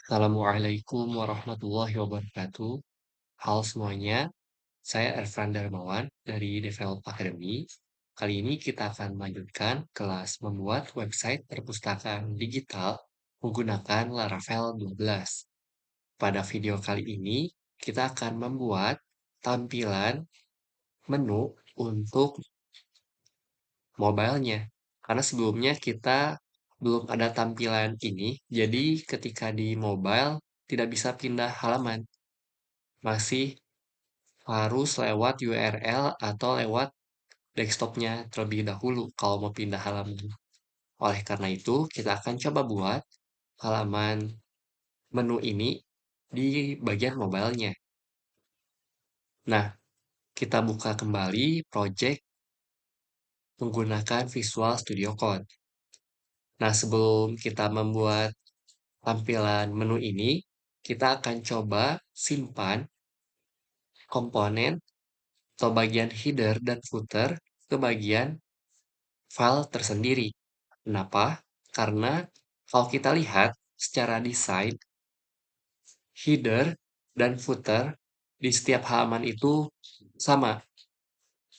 Assalamualaikum warahmatullahi wabarakatuh. Halo semuanya, saya Erfran Darmawan dari Develop Academy. Kali ini kita akan melanjutkan kelas membuat website perpustakaan digital menggunakan Laravel 12. Pada video kali ini, kita akan membuat tampilan menu untuk mobile-nya. Karena sebelumnya kita belum ada tampilan ini, jadi ketika di mobile tidak bisa pindah halaman. Masih harus lewat URL atau lewat desktopnya terlebih dahulu kalau mau pindah halaman. Oleh karena itu, kita akan coba buat halaman menu ini di bagian mobile-nya. Nah, kita buka kembali project menggunakan Visual Studio Code. Nah, sebelum kita membuat tampilan menu ini, kita akan coba simpan komponen atau bagian header dan footer ke bagian file tersendiri. Kenapa? Karena kalau kita lihat secara desain, header dan footer di setiap halaman itu sama.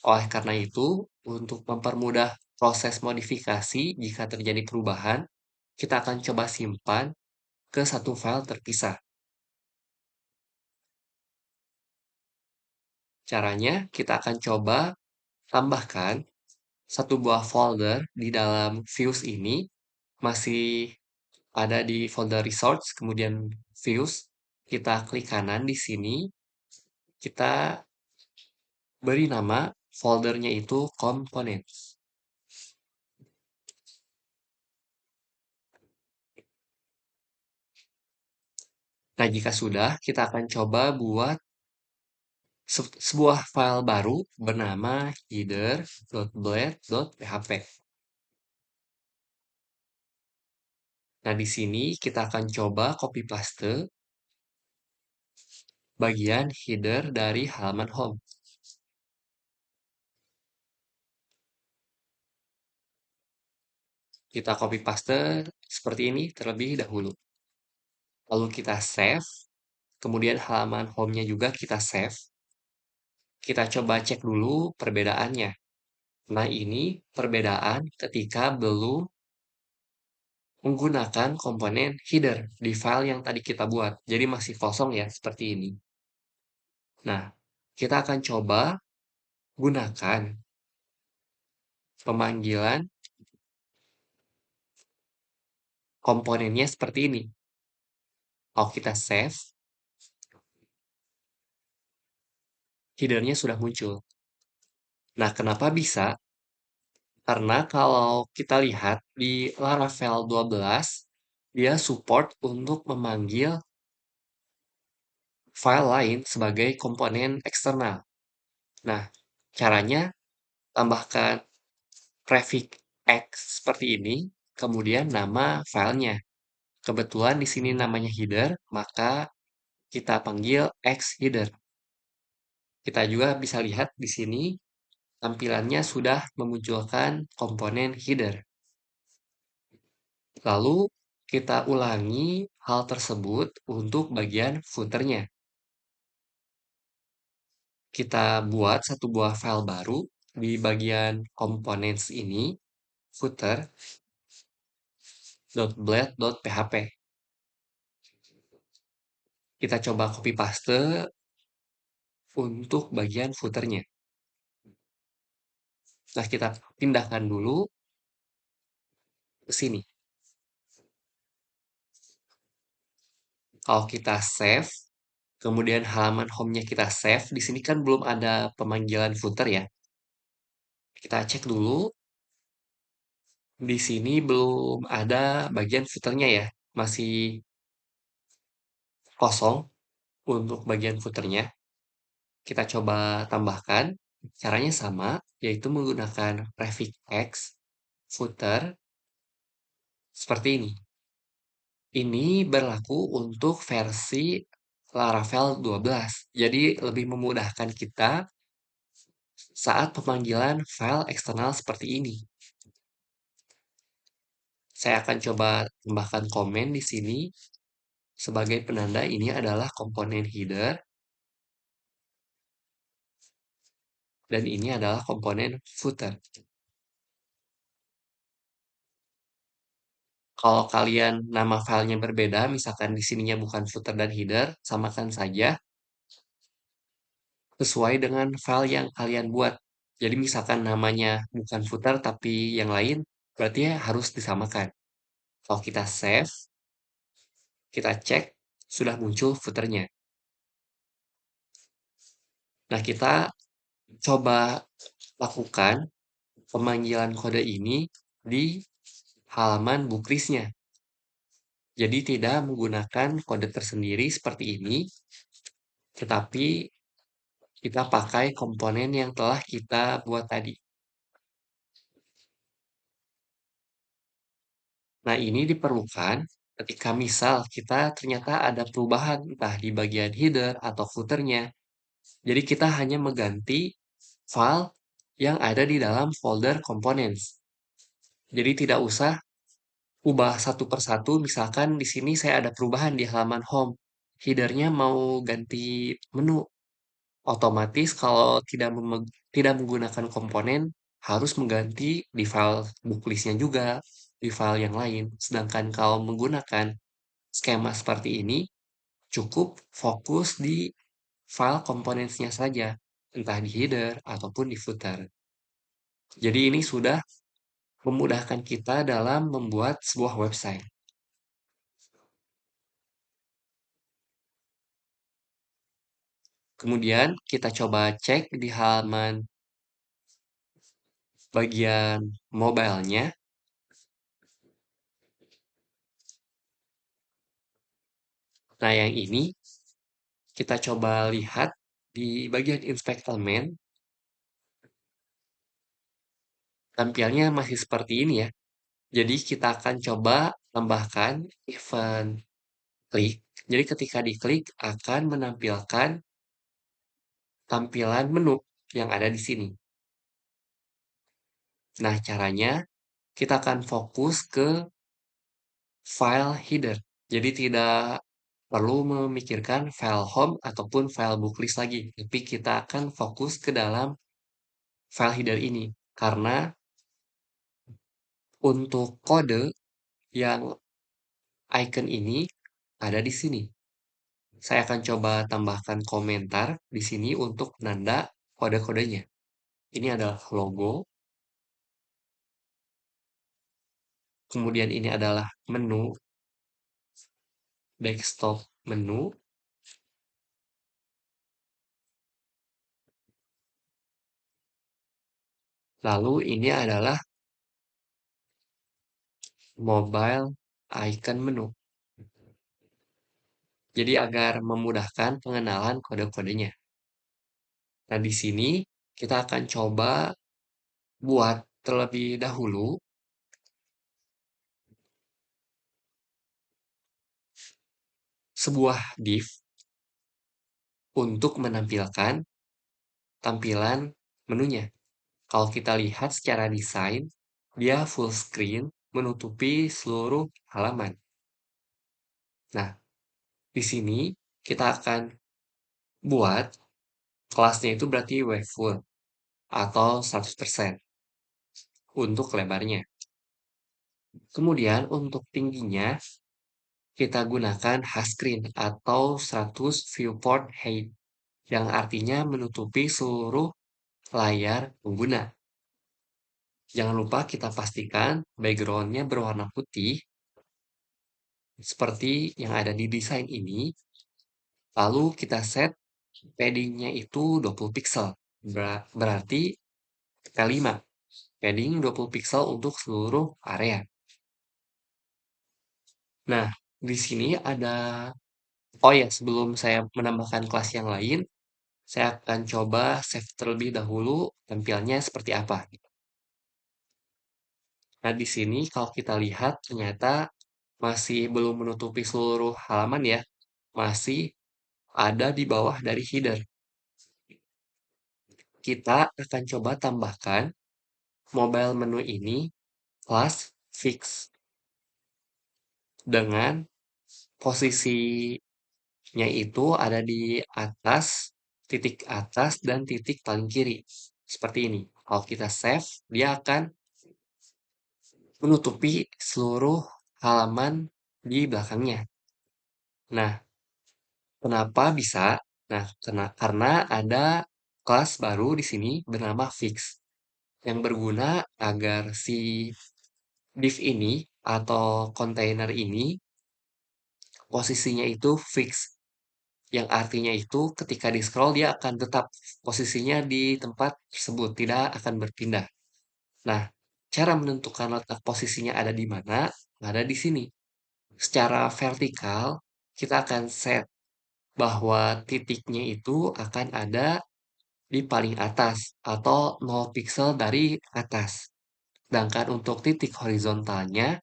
Oleh karena itu, untuk mempermudah proses modifikasi jika terjadi perubahan, kita akan coba simpan ke satu file terpisah. Caranya, kita akan coba tambahkan satu buah folder di dalam views ini, masih ada di folder resource, kemudian views, kita klik kanan di sini, kita beri nama foldernya itu components. Nah, jika sudah, kita akan coba buat sebuah file baru bernama header.blade.php. Nah, di sini kita akan coba copy paste bagian header dari halaman home. Kita copy paste seperti ini terlebih dahulu. Lalu kita save, kemudian halaman home-nya juga kita save. Kita coba cek dulu perbedaannya. Nah, ini perbedaan ketika belum menggunakan komponen header di file yang tadi kita buat. Jadi masih kosong ya, seperti ini. Nah, kita akan coba gunakan pemanggilan komponennya seperti ini. Kalau kita save, header-nya sudah muncul. Nah, kenapa bisa? Karena kalau kita lihat di Laravel 12, dia support untuk memanggil file lain sebagai komponen eksternal. Nah, caranya tambahkan prefix X seperti ini, kemudian nama filenya. Kebetulan di sini namanya header, maka kita panggil X header. Kita juga bisa lihat di sini tampilannya sudah memunculkan komponen header. Lalu kita ulangi hal tersebut untuk bagian footernya. Kita buat satu buah file baru di bagian components ini, footer.blade.php. Kita coba copy paste untuk bagian footernya. Nah, kita pindahkan dulu ke sini. Kalau kita save, kemudian halaman home-nya kita save, di sini kan belum ada pemanggilan footer ya. Kita cek dulu, di sini belum ada bagian footernya ya, masih kosong untuk bagian footernya. Kita coba tambahkan, caranya sama, yaitu menggunakan prefix X, footer, seperti ini. Ini berlaku untuk versi Laravel 12, jadi lebih memudahkan kita saat pemanggilan file eksternal seperti ini. Saya akan coba tambahkan komen di sini. Sebagai penanda ini adalah komponen header dan ini adalah komponen footer. Kalau kalian nama filenya berbeda, misalkan di sininya bukan footer dan header, samakan saja sesuai dengan file yang kalian buat. Jadi misalkan namanya bukan footer tapi yang lain, berarti ya harus disamakan. Kalau kita save, kita cek, sudah muncul footernya. Nah, kita coba lakukan pemanggilan kode ini di halaman booklist-nya. Jadi tidak menggunakan kode tersendiri seperti ini, tetapi kita pakai komponen yang telah kita buat tadi. Nah, ini diperlukan ketika misal kita ternyata ada perubahan entah di bagian header atau footer-nya. Jadi kita hanya mengganti file yang ada di dalam folder components. Jadi tidak usah ubah satu per satu, misalkan di sini saya ada perubahan di halaman home. Header-nya mau ganti menu. Otomatis kalau tidak menggunakan komponen, harus mengganti di file booklist-nya juga, di file yang lain. Sedangkan kalau menggunakan skema seperti ini, cukup fokus di file components-nya saja, entah di header ataupun di footer. Jadi ini sudah memudahkan kita dalam membuat sebuah website. Kemudian kita coba cek di halaman bagian mobile-nya. Nah, yang ini kita coba lihat di bagian inspektomen. Tampilnya masih seperti ini ya. Jadi kita akan coba tambahkan event klik. Jadi ketika diklik akan menampilkan tampilan menu yang ada di sini. Nah, caranya kita akan fokus ke file header. Jadi tidak perlu memikirkan file home ataupun file booklist lagi. Tapi kita akan fokus ke dalam file header ini. Karena untuk kode yang icon ini ada di sini. Saya akan coba tambahkan komentar di sini untuk penanda kode-kodenya. Ini adalah logo, kemudian ini adalah menu, desktop menu, lalu ini adalah mobile icon menu. Jadi agar memudahkan pengenalan kode-kodenya. Nah, di sini kita akan coba buat terlebih dahulu sebuah div untuk menampilkan tampilan menunya. Kalau kita lihat secara desain, dia full screen menutupi seluruh halaman. Nah, di sini kita akan buat kelasnya itu berarti full atau 100% untuk lebarnya. Kemudian untuk tingginya kita gunakan screen atau 100 viewport height yang artinya menutupi seluruh layar pengguna. Jangan lupa kita pastikan background-nya berwarna putih seperti yang ada di desain ini. Lalu kita set padding-nya itu 20 pixel. Berarti kali 5. Padding 20 pixel untuk seluruh area. Nah, di sini ada oh ya, sebelum saya menambahkan kelas yang lain, saya akan coba save terlebih dahulu tampilnya seperti apa. Nah, di sini kalau kita lihat ternyata masih belum menutupi seluruh halaman ya. Masih ada di bawah dari header. Kita akan coba tambahkan mobile menu ini kelas fix dengan posisinya itu ada di atas dan titik paling kiri. Seperti ini. Kalau kita save, dia akan menutupi seluruh halaman di belakangnya. Nah, kenapa bisa? Nah, karena ada kelas baru di sini bernama fix yang berguna agar si div ini atau kontainer ini posisinya itu fix. Yang artinya itu ketika di scroll dia akan tetap posisinya di tempat tersebut, tidak akan berpindah. Nah, cara menentukan letak posisinya ada di mana? Ada di sini. Secara vertikal, kita akan set bahwa titiknya itu akan ada di paling atas atau 0 pixel dari atas. Sedangkan untuk titik horizontalnya,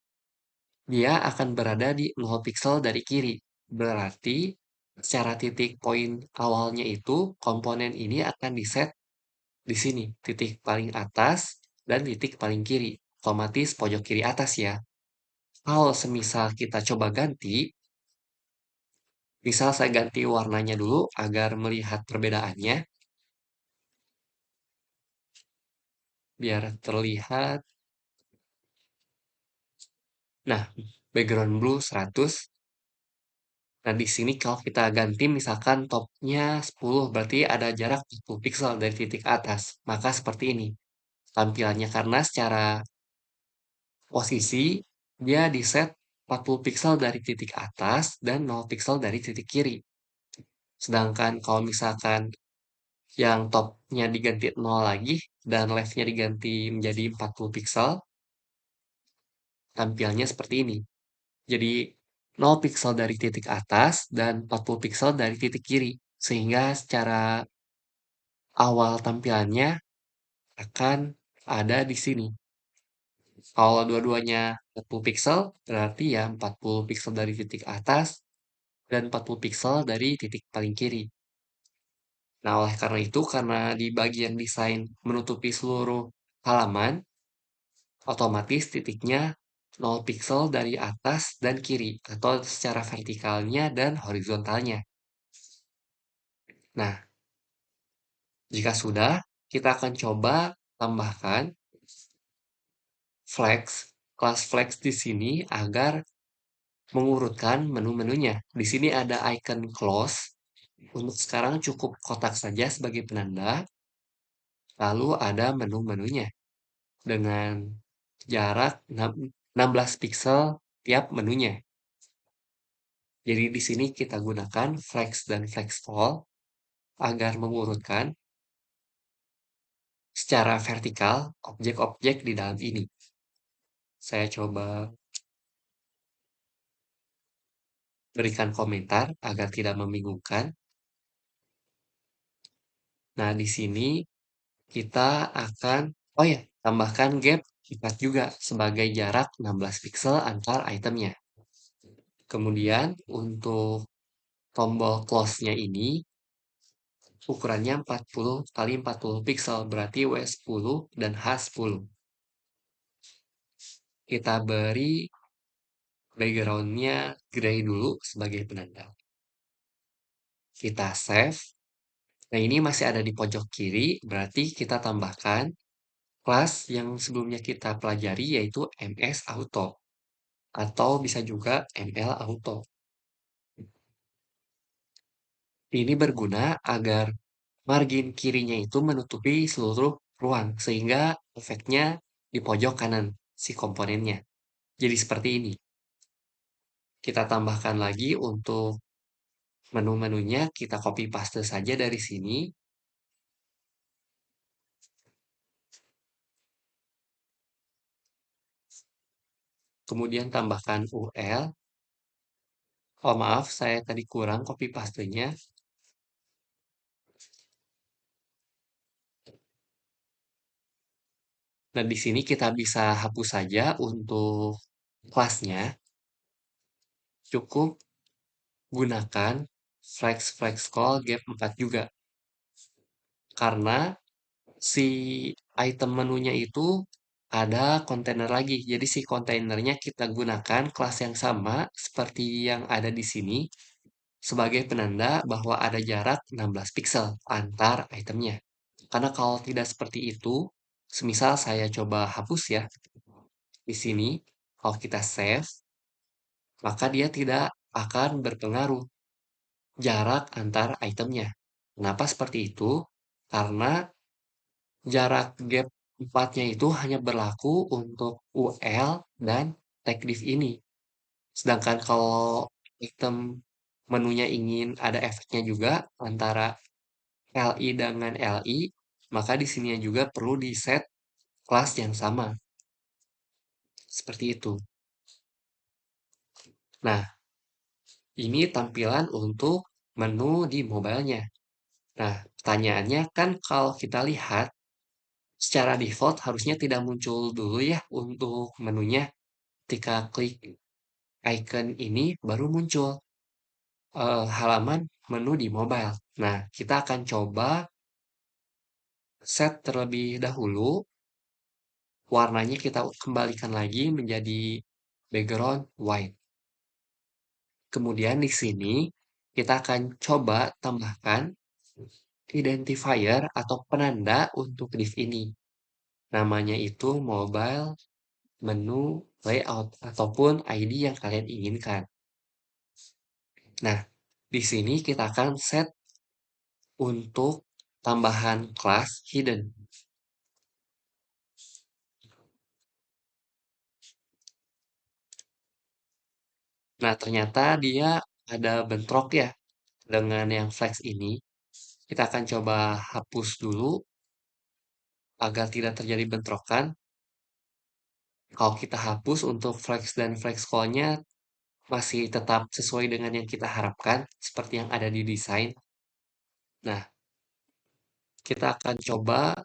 dia akan berada di 0 pixel dari kiri. Berarti secara titik poin awalnya itu komponen ini akan diset di sini, titik paling atas dan titik paling kiri. Otomatis pojok kiri atas ya. Kalau semisal kita coba ganti, misal saya ganti warnanya dulu agar melihat perbedaannya, biar terlihat. Nah, background blue 100. Nah, di sini kalau kita ganti misalkan topnya 10, berarti ada jarak 10 pixel dari titik atas. Maka seperti ini tampilannya karena secara posisi dia di set 40 pixel dari titik atas dan 0 pixel dari titik kiri. Sedangkan kalau misalkan yang topnya diganti 0 lagi dan leftnya diganti menjadi 40 pixel, tampilnya seperti ini. Jadi 0 pixel dari titik atas dan 40 pixel dari titik kiri. Sehingga secara awal tampilannya akan ada di sini. Kalau dua-duanya 40 pixel, berarti ya 40 pixel dari titik atas dan 40 pixel dari titik paling kiri. Nah, oleh karena itu, karena di bagian desain menutupi seluruh halaman, otomatis titiknya 0 pixel dari atas dan kiri, atau secara vertikalnya dan horizontalnya. Nah, jika sudah, kita akan coba tambahkan flex, kelas flex di sini agar mengurutkan menu-menunya. Di sini ada icon close. Untuk sekarang cukup kotak saja sebagai penanda. Lalu ada menu-menunya dengan jarak 16 pixel tiap menunya. Jadi di sini kita gunakan flex dan flex all agar mengurutkan secara vertikal objek-objek di dalam ini. Saya coba berikan komentar agar tidak membingungkan. Nah, di sini kita akan, oh ya, tambahkan gap 4 juga sebagai jarak 16 pixel antar itemnya. Kemudian untuk tombol close-nya ini ukurannya 40 kali 40 pixel, berarti W10 dan H10. Kita beri background-nya gray dulu sebagai penanda. Kita save. Nah, ini masih ada di pojok kiri, berarti kita tambahkan kelas yang sebelumnya kita pelajari yaitu MS Auto atau bisa juga ML Auto. Ini berguna agar margin kirinya itu menutupi seluruh ruang sehingga efeknya di pojok kanan si komponennya. Jadi seperti ini. Kita tambahkan lagi untuk menu-menunya, kita copy paste saja dari sini. Kemudian tambahkan UL. Oh maaf, saya tadi kurang copy pastenya. Nah, di sini kita bisa hapus saja untuk kelasnya. Cukup gunakan flex call gap 4 juga. Karena si item menunya itu ada kontainer lagi. Jadi si kontainernya kita gunakan kelas yang sama seperti yang ada di sini sebagai penanda bahwa ada jarak 16 piksel antar itemnya. Karena kalau tidak seperti itu, semisal saya coba hapus ya, di sini kalau kita save, maka dia tidak akan berpengaruh jarak antar itemnya. Kenapa seperti itu? Karena jarak gap 4-nya itu hanya berlaku untuk UL dan tag div ini. Sedangkan kalau item menunya ingin ada efeknya juga antara LI dengan LI, maka di sini juga perlu di set kelas yang sama. Seperti itu. Nah, ini tampilan untuk menu di mobile-nya. Nah, pertanyaannya kan kalau kita lihat secara default harusnya tidak muncul dulu ya untuk menunya. Ketika klik icon ini baru muncul halaman menu di mobile. Nah, kita akan coba set terlebih dahulu. Warnanya kita kembalikan lagi menjadi background white. Kemudian di sini kita akan coba tambahkan identifier atau penanda untuk div ini. Namanya itu mobile menu layout ataupun ID yang kalian inginkan. Nah, di sini kita akan set untuk tambahan kelas hidden. Nah, ternyata dia ada bentrok ya dengan yang flex ini. Kita akan coba hapus dulu agar tidak terjadi bentrokan. Kalau kita hapus untuk flex dan flex call-nya masih tetap sesuai dengan yang kita harapkan, seperti yang ada di desain. Nah, kita akan coba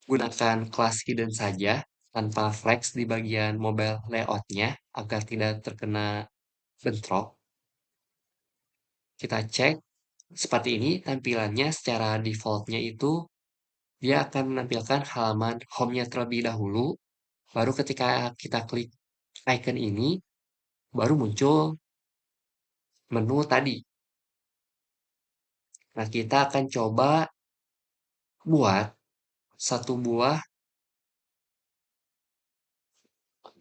gunakan kelas hidden saja tanpa flex di bagian mobile layout-nya agar tidak terkena bentrok. Kita cek seperti ini tampilannya secara default-nya itu dia akan menampilkan halaman home-nya terlebih dahulu, baru ketika kita klik icon ini, baru muncul menu tadi. Nah, kita akan coba buat satu buah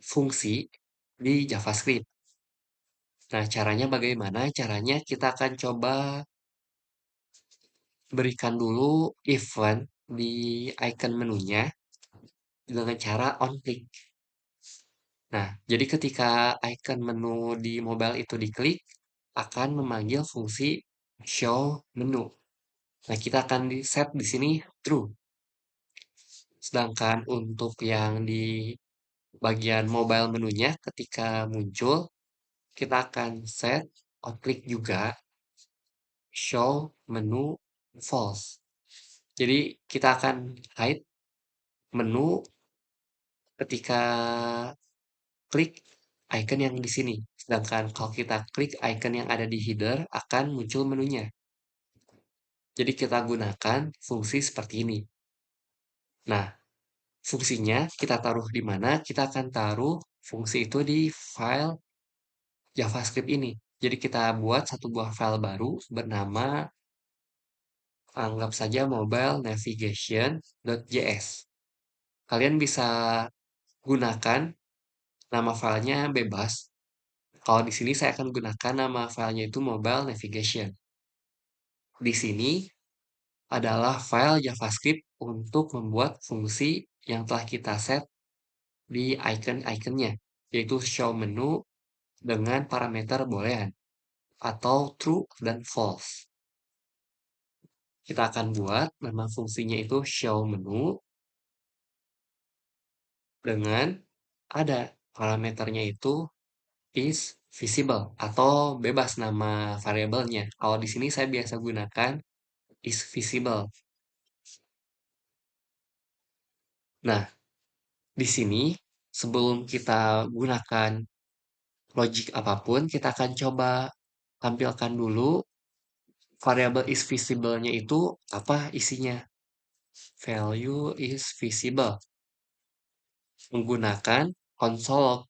fungsi di JavaScript. Nah, caranya bagaimana? Caranya kita akan coba berikan dulu event di icon menunya dengan cara on click. Nah, jadi ketika icon menu di mobile itu diklik, akan memanggil fungsi show menu. Nah, kita akan di set di sini true. Sedangkan untuk yang di bagian mobile menunya ketika muncul, kita akan set on click juga show menu false. Jadi kita akan hide menu ketika klik icon yang di sini. Sedangkan kalau kita klik icon yang ada di header akan muncul menunya. Jadi kita gunakan fungsi seperti ini. Nah, fungsinya kita taruh di mana? Kita akan taruh fungsi itu di file JavaScript ini. Jadi kita buat satu buah file baru bernama anggap saja mobile navigation.js. Kalian bisa gunakan nama filenya bebas. Kalau di sini saya akan gunakan nama filenya itu mobile navigation. Di sini adalah file JavaScript untuk membuat fungsi yang telah kita set di icon-iconnya, yaitu show menu dengan parameter boolean atau true dan false. Kita akan buat memang fungsinya itu show menu dengan ada parameternya itu is visible atau bebas nama variabelnya. Kalau di sini saya biasa gunakan is visible. Nah, di sini sebelum kita gunakan logic apapun, kita akan coba tampilkan dulu variabel is visible-nya itu apa isinya. Value is visible. menggunakan console log.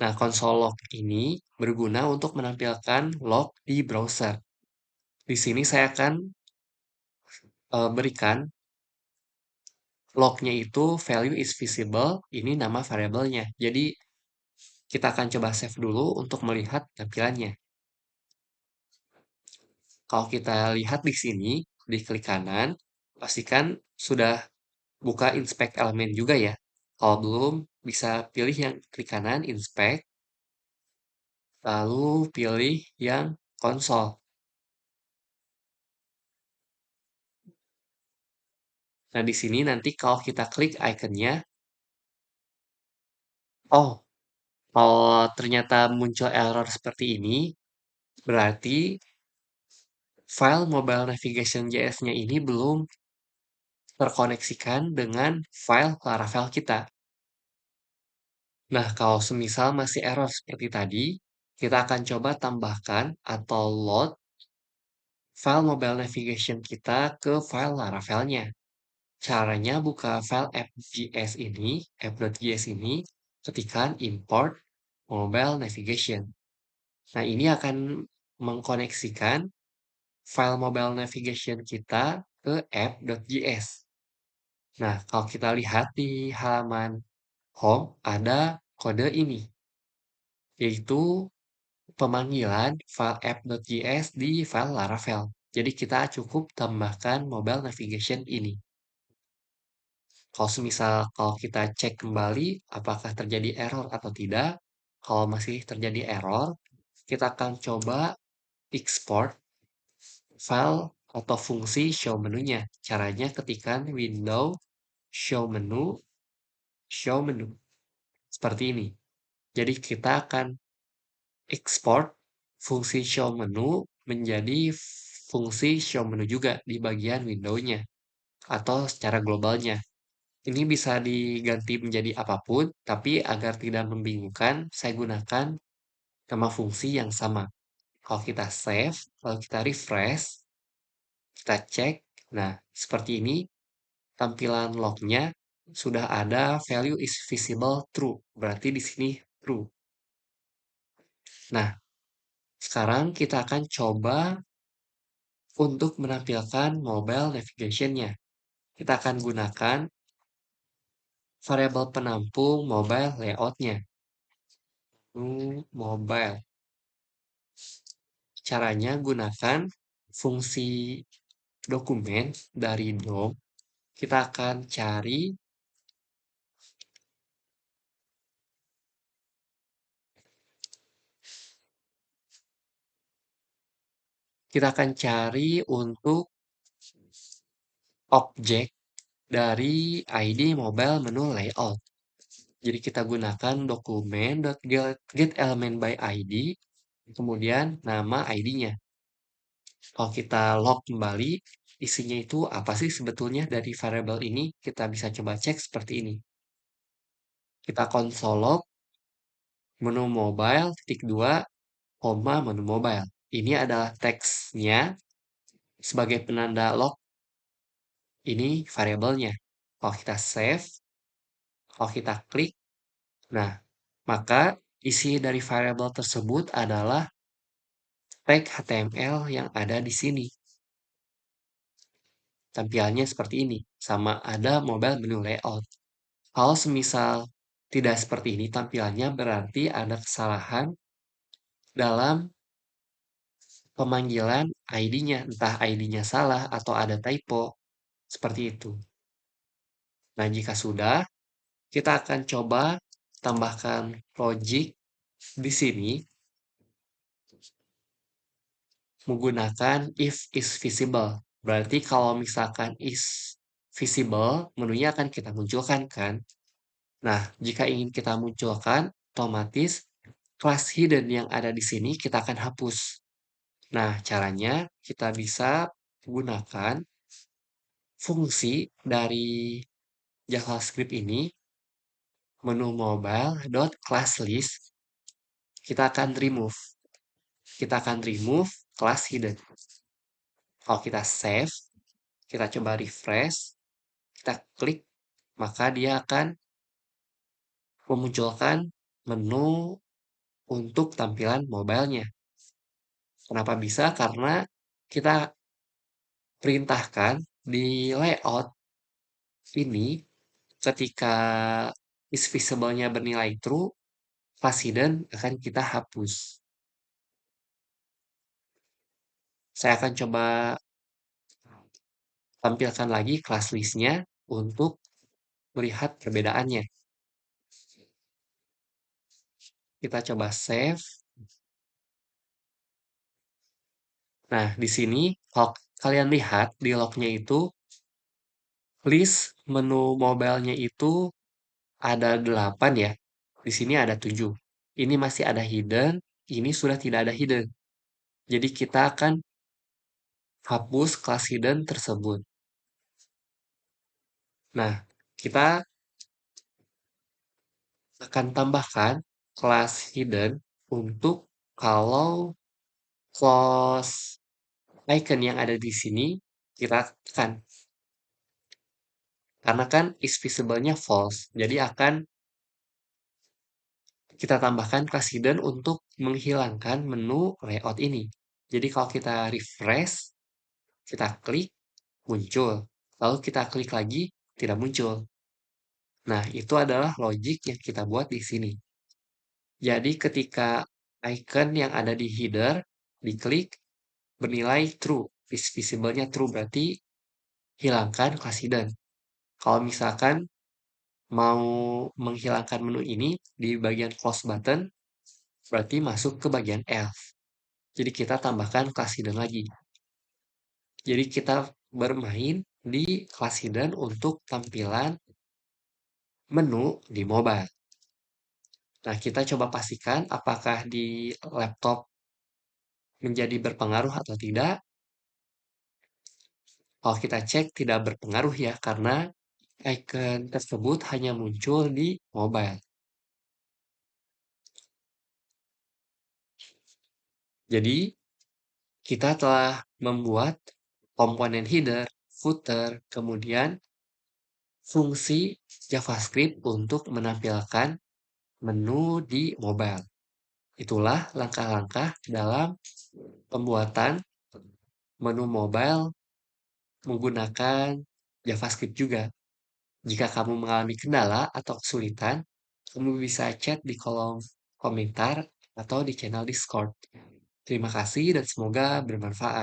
Nah, console log ini berguna untuk menampilkan log di browser. Di sini saya akan berikan lognya itu value is visible, ini nama variabelnya. Jadi, kita akan coba save dulu untuk melihat tampilannya. Kalau kita lihat di sini, di klik kanan, pastikan sudah buka inspect elemen juga ya. Kalau belum, bisa pilih yang klik kanan, inspect, lalu pilih yang konsol. Nah, di sini nanti kalau kita klik ikonnya, oh, kalau ternyata muncul error seperti ini, berarti file mobile navigation JS-nya ini belum terkoneksikan dengan file Laravel kita. Nah, kalau semisal masih error seperti tadi, kita akan coba tambahkan atau load file mobile navigation kita ke file Laravelnya. Caranya buka file app.js ini, ketikkan import mobile navigation. Nah, ini akan mengkoneksikan file mobile navigation kita ke app.js. Nah, kalau kita lihat di halaman home, ada kode ini, yaitu pemanggilan file app.js di file Laravel. Jadi kita cukup tambahkan mobile navigation ini. Kalau semisal kalau kita cek kembali apakah terjadi error atau tidak, kalau masih terjadi error, kita akan coba export file atau fungsi show menunya. Caranya ketikkan window show menu seperti ini. Jadi kita akan export fungsi show menu menjadi fungsi show menu juga di bagian window-nya atau secara globalnya. Ini bisa diganti menjadi apapun, tapi agar tidak membingungkan, saya gunakan nama fungsi yang sama. Kalau kita save, kalau kita refresh, kita cek, nah seperti ini tampilan lognya sudah ada value is visible true, berarti di sini true. Nah, sekarang kita akan coba untuk menampilkan mobile navigation-nya. Kita akan gunakan variabel penampung mobile layout-nya. Mobile. Caranya gunakan fungsi dokumen dari DOM. Kita akan cari untuk objek dari ID mobile menu layout. Jadi kita gunakan dokumen.get element by ID, kemudian nama ID-nya. Kalau kita log kembali, isinya itu apa sih sebetulnya dari variabel ini? Kita bisa coba cek seperti ini. Kita konsol log menu mobile titik 2, koma menu mobile. Ini adalah teksnya sebagai penanda log. Ini variabelnya. Kalau kita save, kalau kita klik, nah, maka isi dari variabel tersebut adalah tag HTML yang ada di sini. Tampilannya seperti ini, sama ada mobile menu layout. Kalau semisal tidak seperti ini tampilannya, berarti ada kesalahan dalam pemanggilan ID-nya, entah ID-nya salah atau ada typo, seperti itu. Nah, jika sudah, kita akan coba tambahkan logic di sini menggunakan if is visible. Berarti kalau misalkan is visible, menunya akan kita munculkan kan. Nah, jika ingin kita munculkan, otomatis kelas hidden yang ada di sini kita akan hapus. Nah, caranya kita bisa gunakan fungsi dari JavaScript ini, menu mobile.classList, kita akan remove class hidden. Kalau kita save, kita coba refresh, kita klik, maka dia akan memunculkan menu untuk tampilan mobilenya. Kenapa bisa? Karena kita perintahkan di layout ini ketika is visible-nya bernilai true, class hidden akan kita hapus. Saya akan coba tampilkan lagi class list-nya untuk melihat perbedaannya. Kita coba save. Nah, di sini kalau kalian lihat di log-nya itu, list menu mobile-nya itu ada 8 ya. Di sini ada 7. Ini masih ada hidden, ini sudah tidak ada hidden. Jadi kita akan hapus kelas hidden tersebut. Nah, kita akan tambahkan kelas hidden untuk kalau close icon yang ada di sini kita tekan. Karena kan is visible-nya false. Jadi akan kita tambahkan kelas hidden untuk menghilangkan menu layout ini. Jadi kalau kita refresh, kita klik, muncul. Lalu kita klik lagi, tidak muncul. Nah, itu adalah logic yang kita buat di sini. Jadi ketika icon yang ada di header diklik bernilai true, visible-nya true berarti hilangkan class hidden. Kalau misalkan mau menghilangkan menu ini di bagian close button, berarti masuk ke bagian else. Jadi kita tambahkan class hidden lagi. Jadi kita bermain di class hidden untuk tampilan menu di mobile. Nah, kita coba pastikan apakah di laptop menjadi berpengaruh atau tidak. Kalau kita cek tidak berpengaruh ya, karena icon tersebut hanya muncul di mobile. Jadi, kita telah membuat komponen header, footer, kemudian fungsi JavaScript untuk menampilkan menu di mobile. Itulah langkah-langkah dalam pembuatan menu mobile menggunakan JavaScript juga. Jika kamu mengalami kendala atau kesulitan, kamu bisa chat di kolom komentar atau di channel Discord. Terima kasih dan semoga bermanfaat.